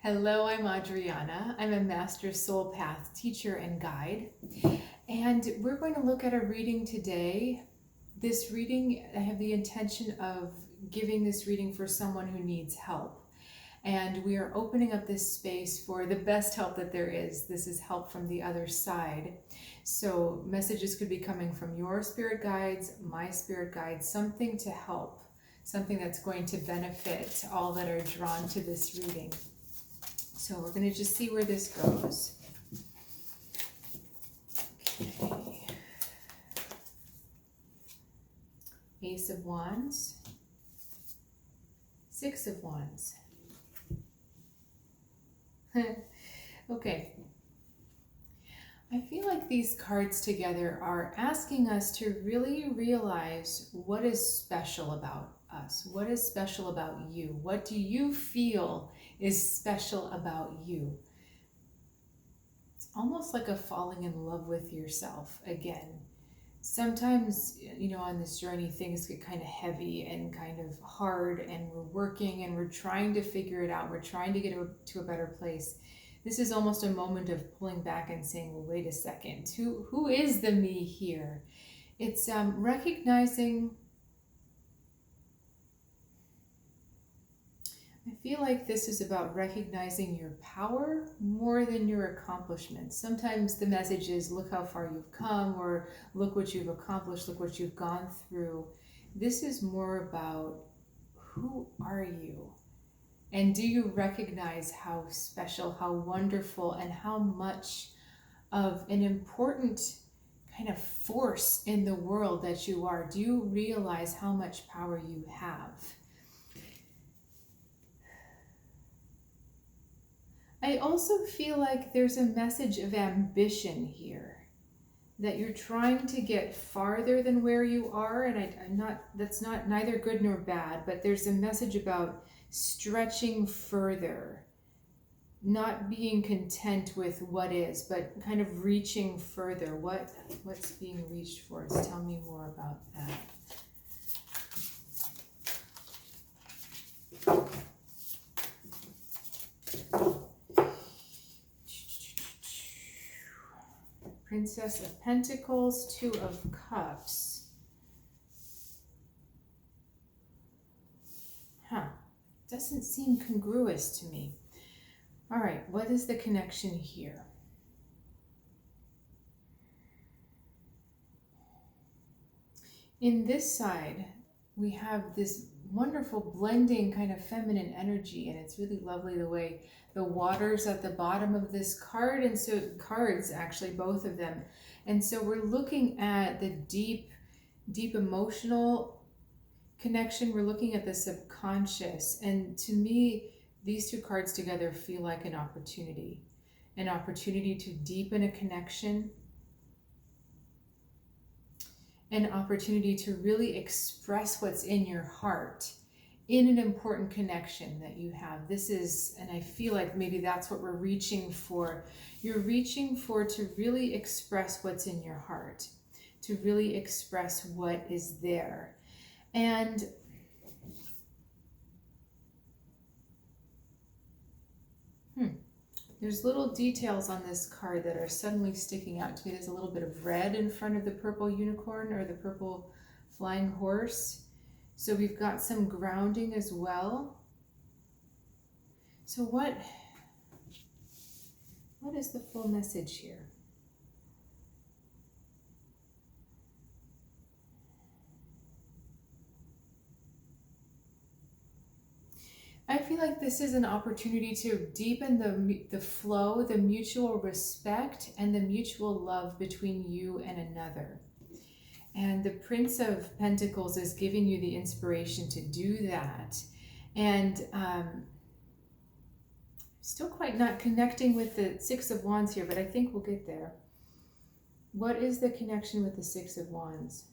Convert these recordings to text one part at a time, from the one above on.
Hello, I'm Adriana. I'm a Master SoulPath Teacher and Guide. And we're going to look at a reading today. This reading, I have the intention of giving this reading for someone who needs help. And we are opening up this space for the best help that there is. This is help from the other side. So messages could be coming from your spirit guides, my spirit guides, something to help, something that's going to benefit all that are drawn to this reading. So we're going to just see where this goes. Okay. Ace of Wands. Six of Wands. Okay. I feel like these cards together are asking us to really realize what is special about us. What is special about you? What do you feel is special about you? It's almost like a falling in love with yourself again. Sometimes, on this journey, things get kind of heavy and kind of hard, and we're working and we're trying to figure it out. We're trying to get to a better place. This is almost a moment of pulling back and saying, well, wait a second, who is the me here? It's recognizing. I feel like this is about recognizing your power more than your accomplishments. Sometimes the message is, look how far you've come, or look what you've accomplished, look what you've gone through. This is more about, who are you? And do you recognize how special, how wonderful, and how much of an important kind of force in the world that you are? Do you realize how much power you have? I also feel like there's a message of ambition here, that you're trying to get farther than where you are, and that's not neither good nor bad, but there's a message about stretching further, not being content with what is, but kind of reaching further. What's being reached for? Tell me more about that. Princess of Pentacles, Two of Cups. Doesn't seem congruous to me. All right, what is the connection here? In this side, we have this wonderful blending kind of feminine energy, and it's really lovely the way the water's at the bottom of this card, and so cards, actually, both of them. And so we're looking at the deep emotional connection. We're looking at the subconscious, and to me, these two cards together feel like an opportunity to deepen a connection, an opportunity to really express what's in your heart in an important connection that you have. This is, and I feel like maybe that's what we're reaching for. You're reaching for to really express what's in your heart, to really express what is there. And there's little details on this card that are suddenly sticking out to me. There's a little bit of red in front of the purple unicorn, or the purple flying horse. So we've got some grounding as well. So what is the full message here? I feel like this is an opportunity to deepen the flow, the mutual respect, and the mutual love between you and another. And the Prince of Pentacles is giving you the inspiration to do that. And still quite not connecting with the Six of Wands here, but I think we'll get there. What is the connection with the Six of Wands?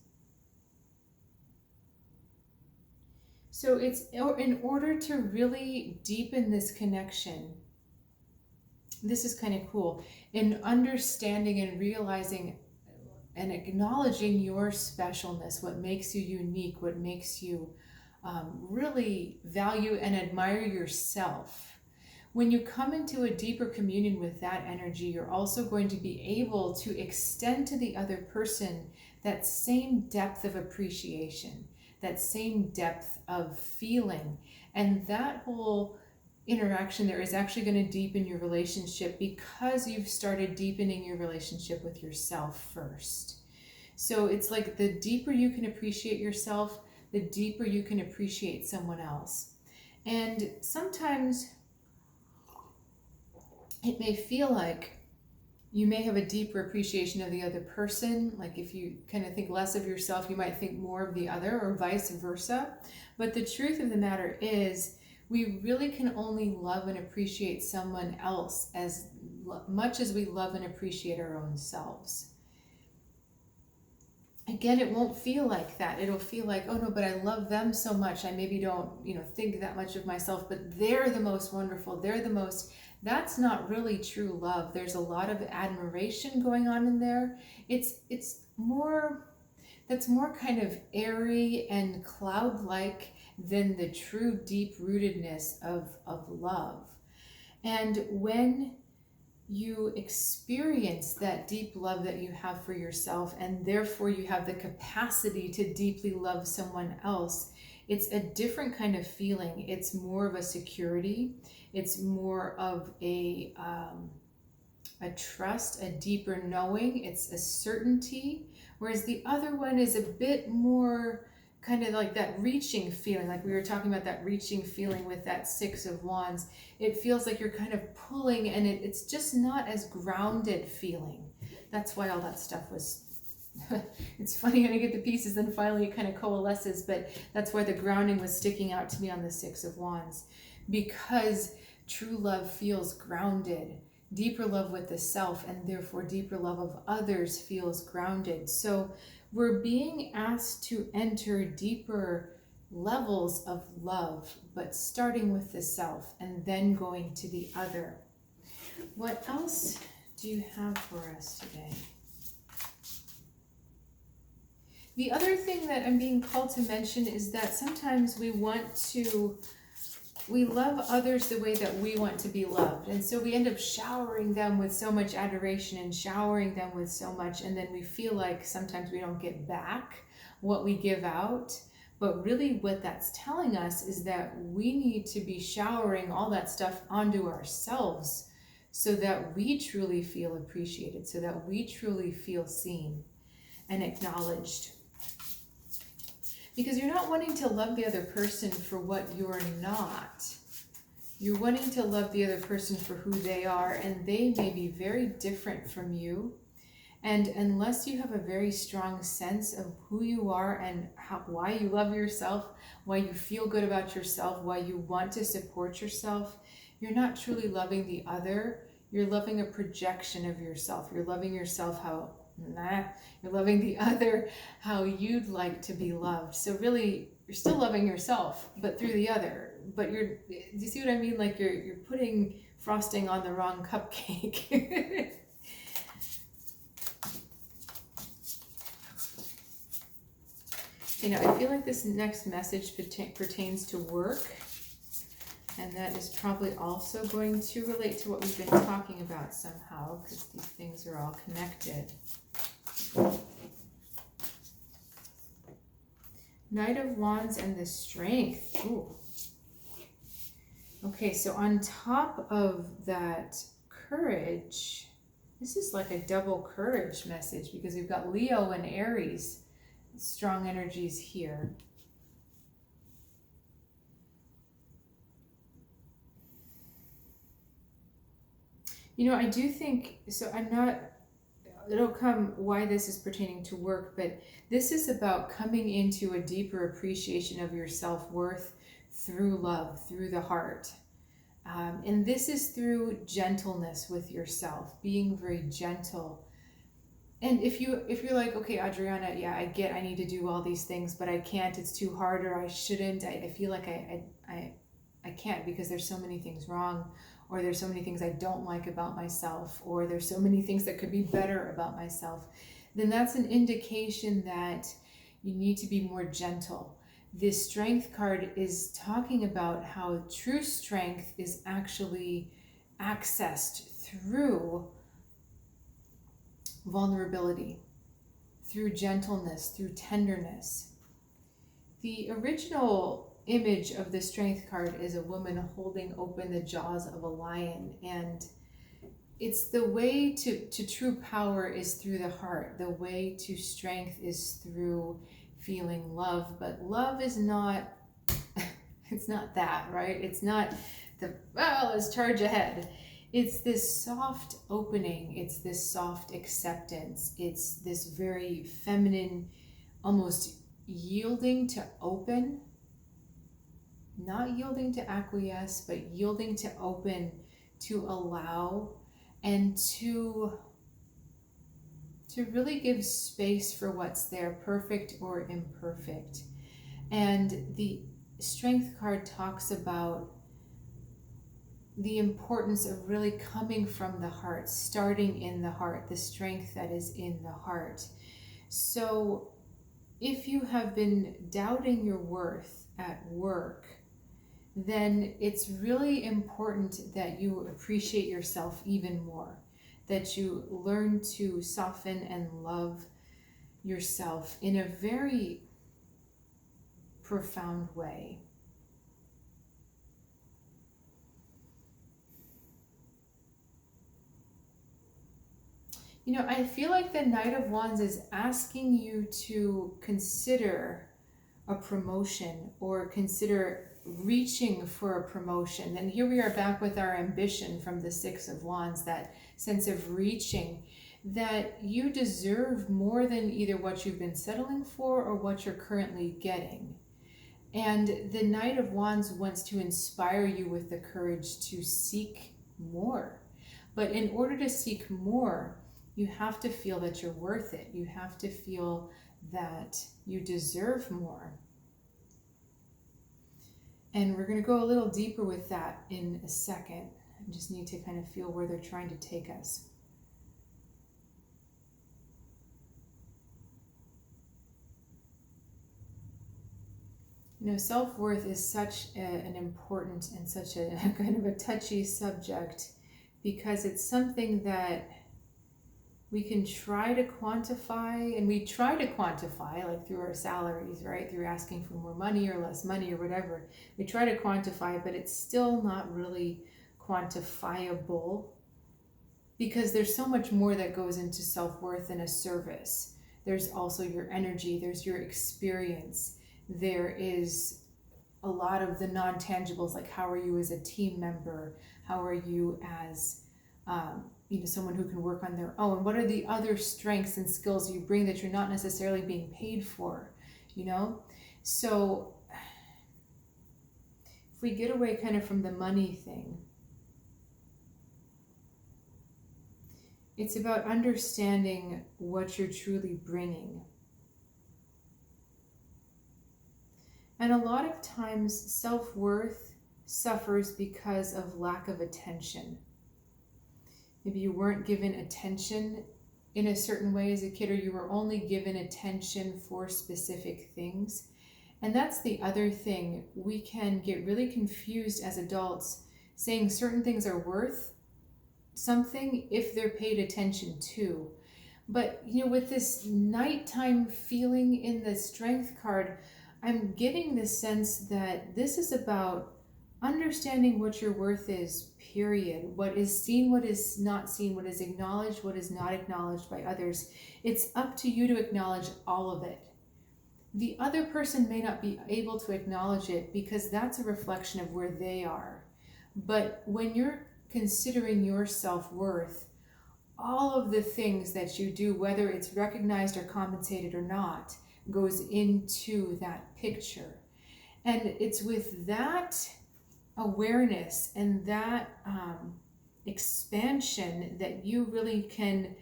So it's in order to really deepen this connection. This is kind of cool. In understanding and realizing and acknowledging your specialness, what makes you unique, what makes you really value and admire yourself. When you come into a deeper communion with that energy, you're also going to be able to extend to the other person that same depth of appreciation, that same depth of feeling. And that whole interaction there is actually going to deepen your relationship because you've started deepening your relationship with yourself first. So it's like the deeper you can appreciate yourself, the deeper you can appreciate someone else. And sometimes it may feel like you may have a deeper appreciation of the other person. Like if you kind of think less of yourself, you might think more of the other, or vice versa. But the truth of the matter is, we really can only love and appreciate someone else as much as we love and appreciate our own selves. Again, it won't feel like that. It'll feel like, oh no, but I love them so much. I maybe don't, think that much of myself, but they're the most wonderful. They're the most. That's not really true love. There's a lot of admiration going on in there. It's more, that's more kind of airy and cloud-like than the true deep rootedness of love. And when you experience that deep love that you have for yourself, and therefore you have the capacity to deeply love someone else, it's a different kind of feeling. It's more of a security. It's more of a trust, a deeper knowing. It's a certainty. Whereas the other one is a bit more kind of like that reaching feeling, like we were talking about that reaching feeling with that Six of Wands. It feels like you're kind of pulling, and it's just not as grounded feeling. That's why all that stuff was, it's funny when I get the pieces and finally it kind of coalesces, but that's why the grounding was sticking out to me on the Six of Wands, because true love feels grounded. Deeper love with the self, and therefore deeper love of others, feels grounded. So we're being asked to enter deeper levels of love, but starting with the self and then going to the other. What else do you have for us today? The other thing that I'm being called to mention is that sometimes we love others the way that we want to be loved. And so we end up showering them with so much adoration and showering them with so much, and then we feel like sometimes we don't get back what we give out. But really what that's telling us is that we need to be showering all that stuff onto ourselves so that we truly feel appreciated, so that we truly feel seen and acknowledged. Because you're not wanting to love the other person for what you're not. You're wanting to love the other person for who they are, and they may be very different from you. And unless you have a very strong sense of who you are and why you love yourself, why you feel good about yourself, why you want to support yourself, you're not truly loving the other. You're loving a projection of yourself. You're loving yourself you're loving the other how you'd like to be loved. So really, you're still loving yourself, but through the other. But do you see what I mean? Like you're putting frosting on the wrong cupcake. I feel like this next message pertains to work, and that is probably also going to relate to what we've been talking about somehow, because these things are all connected. Knight of Wands and the Strength. Ooh. Okay, so on top of that courage, this is like a double courage message, because we've got Leo and Aries. Strong energies here. I do think, so it'll come why this is pertaining to work, but this is about coming into a deeper appreciation of your self-worth through love, through the heart. And this is through gentleness with yourself, being very gentle. And if you're like, okay, Adriana, yeah, I need to do all these things, but I can't, it's too hard, or I shouldn't, I feel like I can't because there's so many things wrong, or there's so many things I don't like about myself, or there's so many things that could be better about myself, then that's an indication that you need to be more gentle. this strength card is talking about how true strength is actually accessed through vulnerability, through gentleness, through tenderness. The original image of the strength card is a woman holding open the jaws of a lion, and it's the way to true power is through the heart. The way to strength is through feeling love, but love is not, it's not that, right? It's not the, well, let's charge ahead. It's this soft opening. It's this soft acceptance. It's this very feminine, almost yielding to open, not yielding to acquiesce, but yielding to open, to allow, and to really give space for what's there, perfect or imperfect. And the strength card talks about the importance of really coming from the heart, starting in the heart, the strength that is in the heart. So if you have been doubting your worth at work, then it's really important that you appreciate yourself even more, that you learn to soften and love yourself in a very profound way. You know, I feel like the Knight of Wands is asking you to consider a promotion or consider reaching for a promotion. And here we are back with our ambition from the Six of Wands, that sense of reaching, that you deserve more than either what you've been settling for or what you're currently getting. And the Knight of Wands wants to inspire you with the courage to seek more. But in order to seek more, you have to feel that you're worth it. You have to feel that you deserve more. And we're going to go a little deeper with that in a second. I just need to kind of feel where they're trying to take us. You know, self-worth is such an important and such a kind of a touchy subject, because it's something that we can try to quantify, and we try to quantify like through our salaries, right? Through asking for more money or less money or whatever. We try to quantify, but it's still not really quantifiable, because there's so much more that goes into self-worth than a service. There's also your energy, there's your experience, there is a lot of the non-tangibles, like how are you as a team member, how are you as someone who can work on their own, what are the other strengths and skills you bring that you're not necessarily being paid for, So if we get away kind of from the money thing, it's about understanding what you're truly bringing. And a lot of times self-worth suffers because of lack of attention. Maybe you weren't given attention in a certain way as a kid, or you were only given attention for specific things. And that's the other thing. We can get really confused as adults saying certain things are worth something if they're paid attention to. But, with this nighttime feeling in the strength card, I'm getting the sense that this is about understanding what your worth is, period. What is seen, what is not seen, what is acknowledged, what is not acknowledged by others. It's up to you to acknowledge all of it. The other person may not be able to acknowledge it because that's a reflection of where they are. But when you're considering your self-worth, all of the things that you do, whether it's recognized or compensated or not, goes into that picture. And it's with that awareness and that expansion that you really can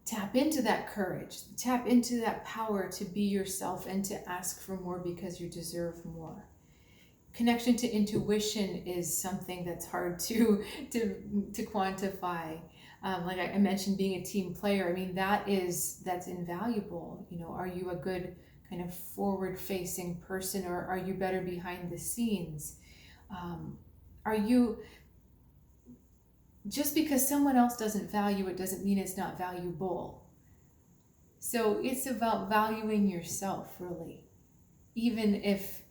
tap into that courage, tap into that power to be yourself and to ask for more because you deserve more. Connection to intuition is something that's hard to quantify. Like I mentioned, being a team player, that's invaluable. Are you a good kind of forward-facing person, or are you better behind the scenes? Are you, just because someone else doesn't value it doesn't mean it's not valuable. So it's about valuing yourself, really. Even if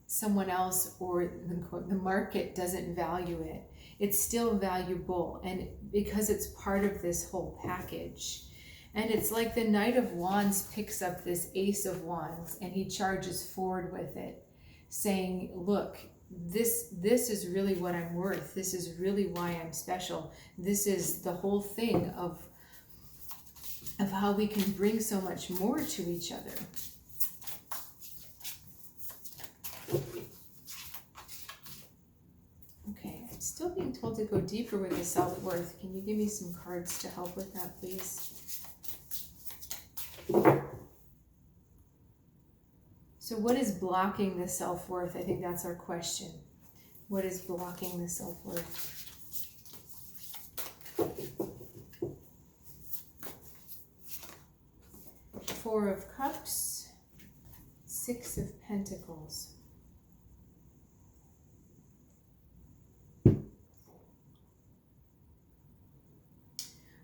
someone else or the market doesn't value it, it's still valuable, and because it's part of this whole package. And it's like the Knight of Wands picks up this Ace of Wands and he charges forward with it, saying, look, this is really what I'm worth. This is really why I'm special. This is the whole thing of how we can bring so much more to each other. Okay, I'm still being told to go deeper with the self-worth. Can you give me some cards to help with that, please? So what is blocking the self-worth? I think that's our question. What is blocking the self-worth? Four of Cups, Six of Pentacles.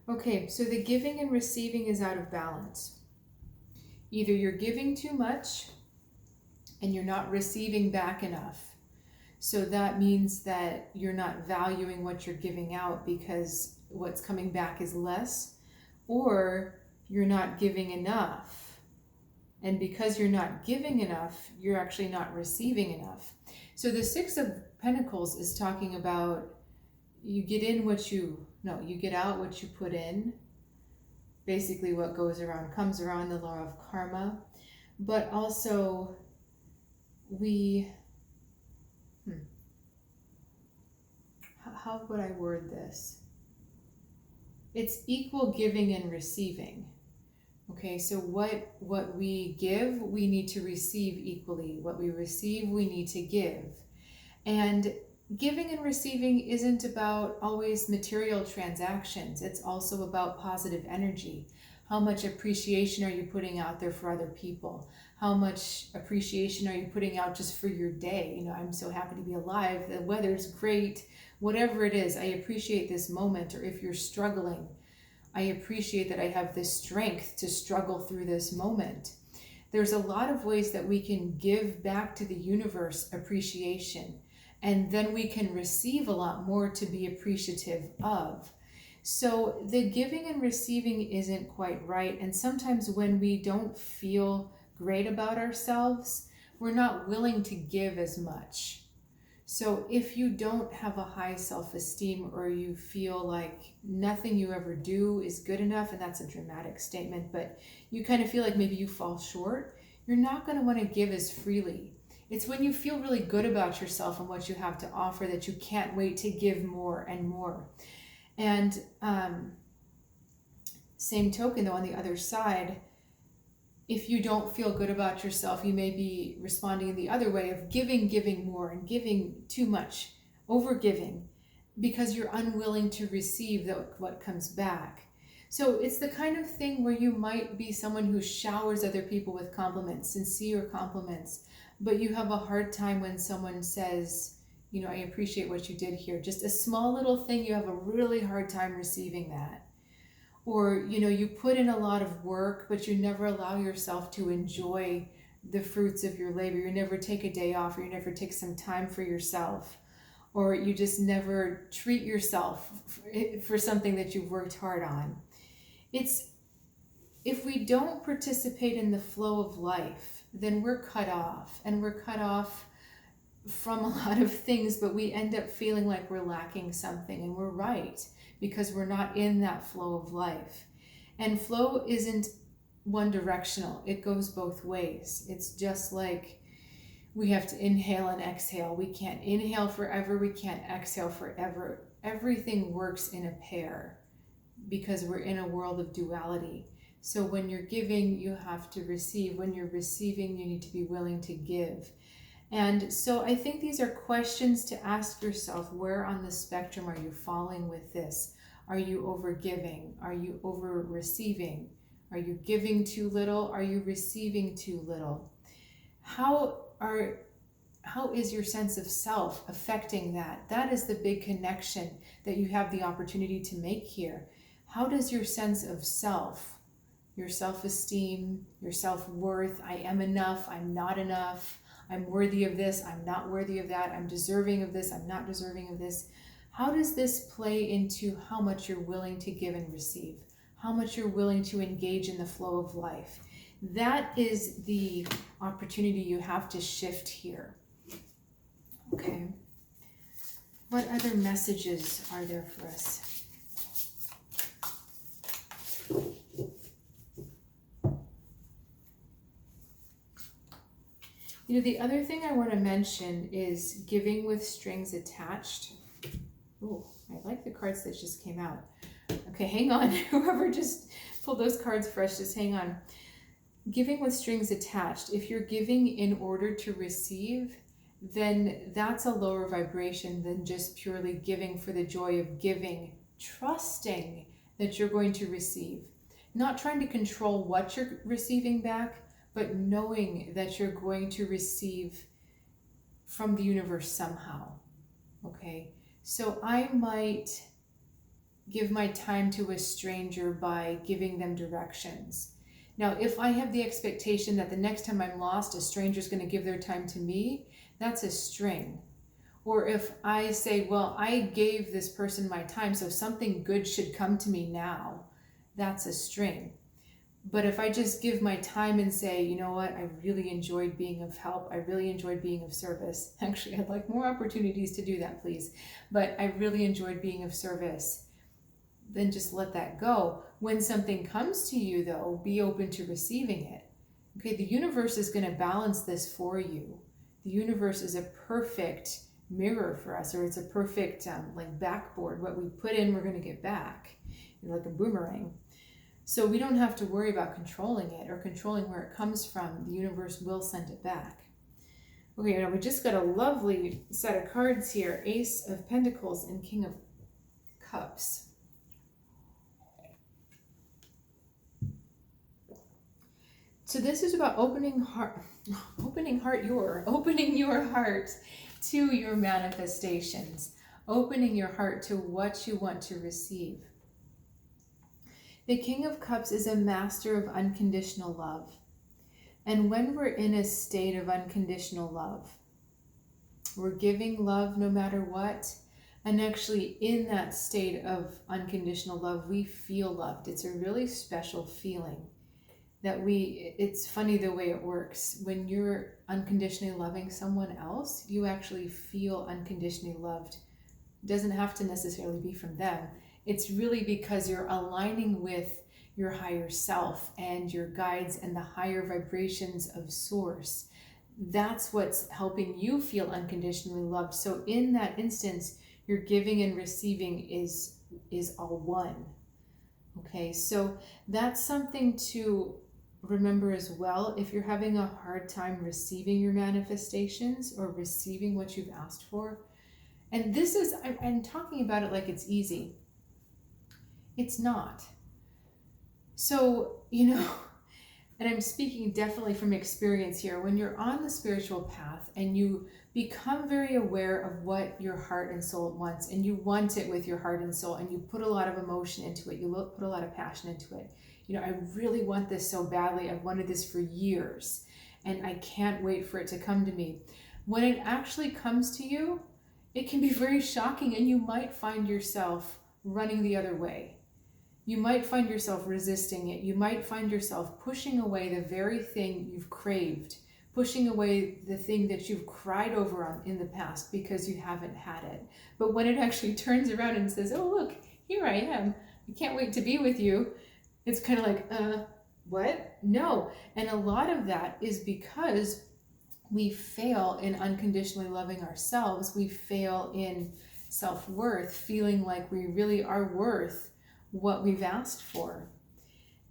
Okay, so the giving and receiving is out of balance. Either you're giving too much and you're not receiving back enough. So that means that you're not valuing what you're giving out because what's coming back is less, or you're not giving enough. And because you're not giving enough, you're actually not receiving enough. So the Six of Pentacles is talking about you get out what you put in. Basically what goes around comes around, the law of karma. But also how would I word this? It's equal giving and receiving. Okay, so what we give, we need to receive equally. What we receive, we need to give. And giving and receiving isn't about always material transactions. It's also about positive energy. How much appreciation are you putting out there for other people? How much appreciation are you putting out just for your day? You know, I'm so happy to be alive. The weather's great. Whatever it is, I appreciate this moment. Or if you're struggling, I appreciate that I have this strength to struggle through this moment. There's a lot of ways that we can give back to the universe appreciation. And then we can receive a lot more to be appreciative of. So the giving and receiving isn't quite right. And sometimes when we don't feel great about ourselves, we're not willing to give as much. So if you don't have a high self-esteem, or you feel like nothing you ever do is good enough, and that's a dramatic statement, but you kind of feel like maybe you fall short, you're not going to want to give as freely. It's when you feel really good about yourself and what you have to offer that you can't wait to give more and more. And same token though, on the other side, if you don't feel good about yourself, you may be responding in the other way of giving more and giving too much, over giving, because you're unwilling to receive what comes back. So it's the kind of thing where you might be someone who showers other people with compliments, sincere compliments, but you have a hard time when someone says, you know, I appreciate what you did here. Just a small little thing, you have a really hard time receiving that. Or, you know, you put in a lot of work, but you never allow yourself to enjoy the fruits of your labor. You never take a day off, or you never take some time for yourself. Or you just never treat yourself for something that you've worked hard on. If we don't participate in the flow of life, then we're cut off, and we're cut off from a lot of things, but we end up feeling like we're lacking something, and we're right, because we're not in that flow of life. And flow isn't one directional. It goes both ways. It's just like we have to inhale and exhale. We can't inhale forever. We can't exhale forever. Everything works in a pair because we're in a world of duality. So when you're giving, you have to receive. When you're receiving, you need to be willing to give. And so I think these are questions to ask yourself. Where on the spectrum are you falling with this? Are you over giving? Are you over receiving? Are you giving too little? Are you receiving too little? How is your sense of self affecting that? That is the big connection that you have the opportunity to make here. How does your sense of self, your self-esteem, your self-worth, I am enough, I'm not enough, I'm worthy of this, I'm not worthy of that, I'm deserving of this, I'm not deserving of this. How does this play into how much you're willing to give and receive? How much you're willing to engage in the flow of life? That is the opportunity you have to shift here. Okay. What other messages are there for us? You know, the other thing I want to mention is giving with strings attached. Oh, I like the cards that just came out. Okay, hang on. Whoever just pulled those cards for us, just hang on. Giving with strings attached. If you're giving in order to receive, then that's a lower vibration than just purely giving for the joy of giving, trusting that you're going to receive. Not trying to control what you're receiving back, but knowing that you're going to receive from the universe somehow. Okay, so I might give my time to a stranger by giving them directions. Now, if I have the expectation that the next time I'm lost, a stranger's going to give their time to me, that's a string. Or if I say, well, I gave this person my time, so something good should come to me now, that's a string. But if I just give my time and say, you know what, I really enjoyed being of help, I really enjoyed being of service. Actually, I'd like more opportunities to do that, please. But I really enjoyed being of service. Then just let that go. When something comes to you, though, be open to receiving it. Okay, the universe is going to balance this for you. The universe is a perfect mirror for us, or it's a perfect like backboard. What we put in, we're going to get back, like a boomerang. So we don't have to worry about controlling it or controlling where it comes from. The universe will send it back. Okay, now we just got a lovely set of cards here. Ace of Pentacles and King of Cups. So this is about opening your heart to your manifestations, opening your heart to what you want to receive. The King of Cups is a master of unconditional love. And when we're in a state of unconditional love, we're giving love no matter what. And actually in that state of unconditional love, we feel loved. It's a really special feeling that it's funny the way it works. When you're unconditionally loving someone else, you actually feel unconditionally loved. It doesn't have to necessarily be from them. It's really because you're aligning with your higher self and your guides and the higher vibrations of source. That's what's helping you feel unconditionally loved. So in that instance, your giving and receiving is all one. Okay, so that's something to remember as well. If you're having a hard time receiving your manifestations or receiving what you've asked for, and this is, I'm talking about it like it's easy. It's not. So, you know, and I'm speaking definitely from experience here, when you're on the spiritual path and you become very aware of what your heart and soul wants, and you want it with your heart and soul, and you put a lot of emotion into it, you put a lot of passion into it. You know, I really want this so badly. I've wanted this for years, and I can't wait for it to come to me. When it actually comes to you, it can be very shocking, and you might find yourself running the other way. You might find yourself resisting it. You might find yourself pushing away the very thing you've craved, pushing away the thing that you've cried over on in the past because you haven't had it. But when it actually turns around and says, oh, look, here I am. I can't wait to be with you. It's kind of like, what? No. And a lot of that is because we fail in unconditionally loving ourselves. We fail in self-worth, feeling like we really are worth what we've asked for.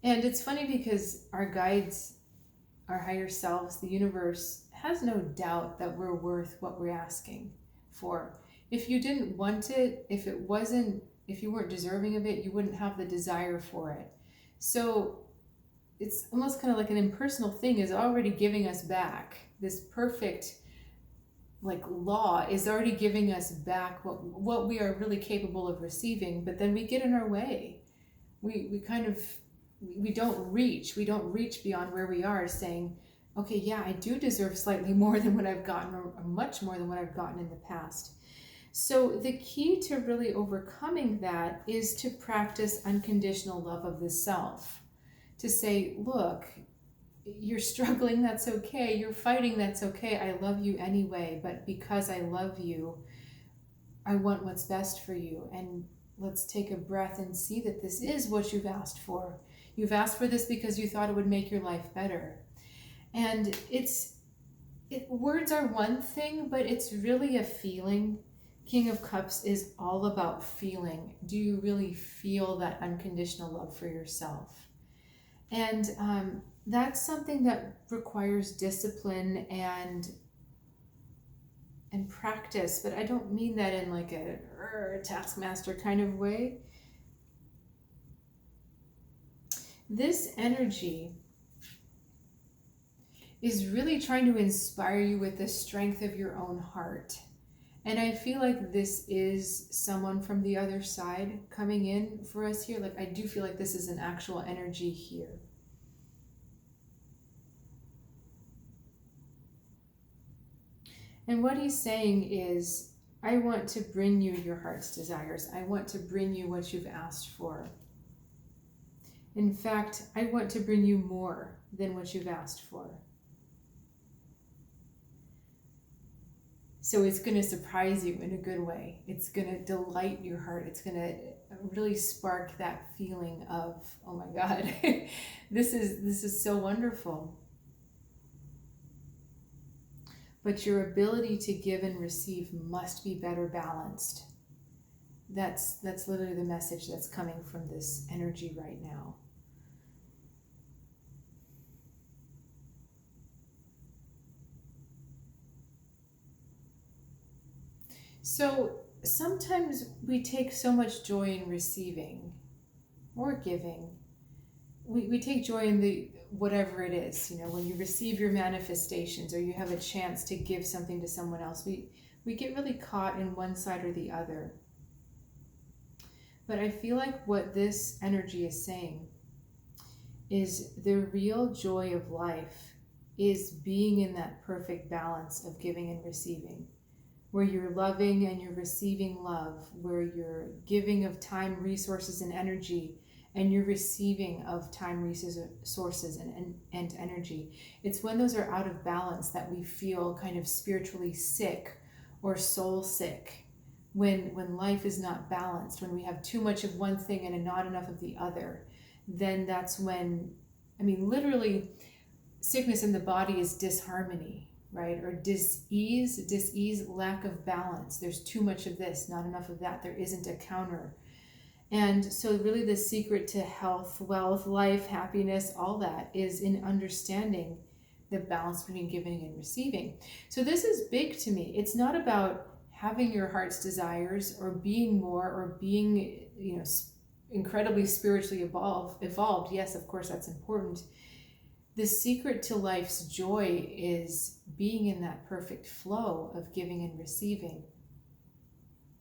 And it's funny because our guides, our higher selves, the universe has no doubt that we're worth what we're asking for. If you didn't want it, if you weren't deserving of it, you wouldn't have the desire for it. So it's almost kind of like an impersonal thing, is already giving us back. This perfect like law is already giving us back what we are really capable of receiving, but then we get in our way. We don't reach beyond where we are, saying, okay, yeah, I do deserve slightly more than what I've gotten, or much more than what I've gotten in the past. So the key to really overcoming that is to practice unconditional love of the self. To say, look, you're struggling, that's okay. You're fighting, that's okay. I love you anyway, but because I love you, I want what's best for you. And let's take a breath and see that this is what you've asked for. You've asked for this because you thought it would make your life better. And words are one thing, but it's really a feeling. King of Cups is all about feeling. Do you really feel that unconditional love for yourself? And that's something that requires discipline and practice, but I don't mean that in like a taskmaster kind of way. This energy is really trying to inspire you with the strength of your own heart. And I feel like this is someone from the other side coming in for us here. Like, I do feel like this is an actual energy here. And what he's saying is, I want to bring you your heart's desires. I want to bring you what you've asked for. In fact, I want to bring you more than what you've asked for. So it's going to surprise you in a good way. It's going to delight your heart. It's going to really spark that feeling of, oh my God, this is so wonderful. But your ability to give and receive must be better balanced. That's literally the message that's coming from this energy right now. So sometimes we take so much joy in receiving or giving. We take joy in the whatever it is, you know, when you receive your manifestations or you have a chance to give something to someone else, we get really caught in one side or the other. But I feel like what this energy is saying is the real joy of life is being in that perfect balance of giving and receiving, where you're loving and you're receiving love, where you're giving of time, resources, and energy, and you're receiving of time, resources, and energy. It's when those are out of balance that we feel kind of spiritually sick or soul sick, when life is not balanced, when we have too much of one thing and not enough of the other. Then that's when, I mean, literally, sickness in the body is disharmony, right? Or dis-ease, lack of balance. There's too much of this, not enough of that. There isn't a counter. And so really the secret to health, wealth, life, happiness, all that is in understanding the balance between giving and receiving. So this is big to me. It's not about having your heart's desires or being more or being, you know, incredibly spiritually evolved. Yes, of course, that's important. The secret to life's joy is being in that perfect flow of giving and receiving.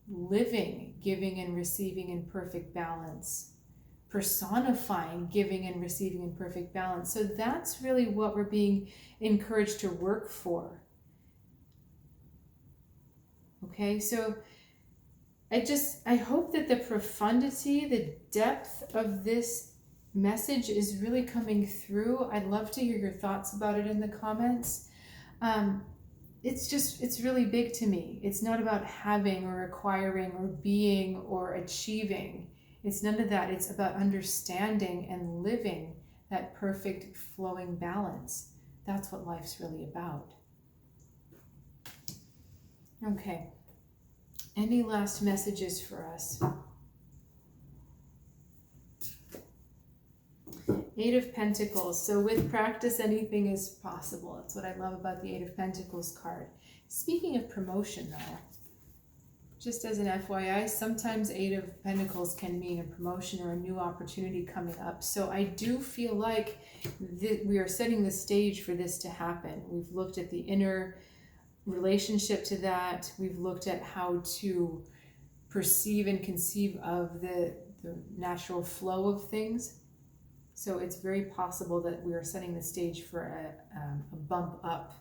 Living, giving and receiving in perfect balance. Personifying, giving and receiving in perfect balance. So that's really what we're being encouraged to work for. Okay, so I hope that the profundity, the depth of this message is really coming through. I'd love to hear your thoughts about it in the comments. It's really big to me. It's not about having or acquiring or being or achieving. It's none of that. It's about understanding and living that perfect flowing balance. That's what life's really about. Okay. Any last messages for us? Eight of Pentacles. So with practice, anything is possible. That's what I love about the Eight of Pentacles card. Speaking of promotion, though, just as an FYI, sometimes Eight of Pentacles can mean a promotion or a new opportunity coming up. So I do feel like we are setting the stage for this to happen. We've looked at the inner relationship to that. We've looked at how to perceive and conceive of the natural flow of things. So it's very possible that we are setting the stage for a bump up.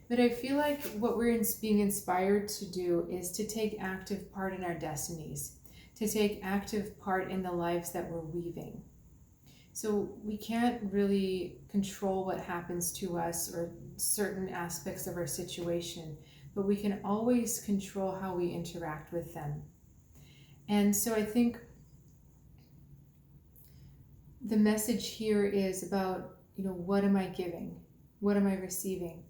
But I feel like what we're being inspired to do is to take active part in our destinies, to take active part in the lives that we're weaving. So we can't really control what happens to us or certain aspects of our situation, but we can always control how we interact with them. And so I think the message here is about, what am I giving? What am I receiving?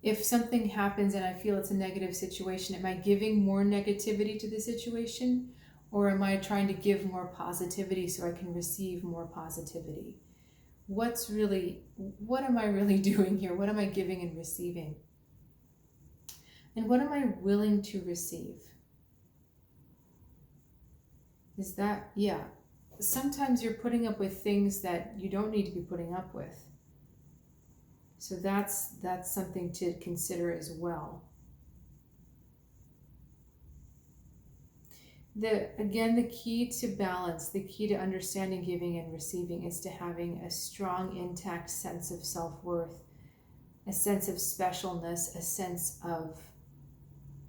If something happens and I feel it's a negative situation, am I giving more negativity to the situation? Or am I trying to give more positivity so I can receive more positivity? What am I really doing here? What am I giving and receiving? And what am I willing to receive? Is that, sometimes you're putting up with things that you don't need to be putting up with. So that's something to consider as well. Again, the key to balance, the key to understanding, giving, and receiving is to having a strong, intact sense of self-worth, a sense of specialness, a sense of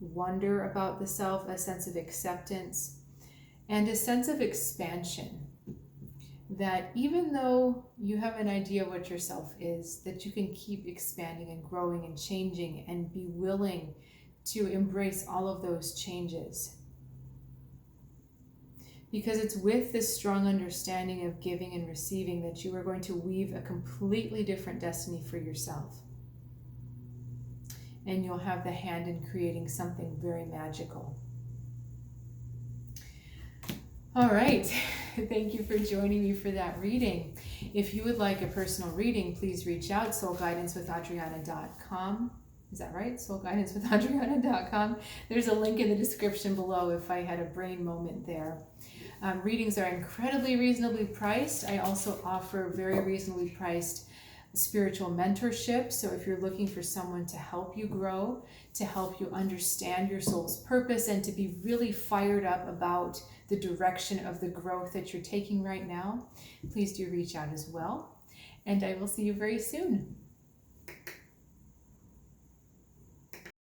wonder about the self, a sense of acceptance, and a sense of expansion. That even though you have an idea what your self is, that you can keep expanding and growing and changing and be willing to embrace all of those changes. Because it's with this strong understanding of giving and receiving that you are going to weave a completely different destiny for yourself. And you'll have the hand in creating something very magical. All right. Thank you for joining me for that reading. If you would like a personal reading, please reach out, soulguidancewithAdriana.com. Is that right? soulguidancewithAdriana.com. There's a link in the description below if I had a brain moment there. Readings are incredibly reasonably priced. I also offer very reasonably priced spiritual mentorship. So if you're looking for someone to help you grow, to help you understand your soul's purpose, and to be really fired up about the direction of the growth that you're taking right now, please do reach out as well. And I will see you very soon.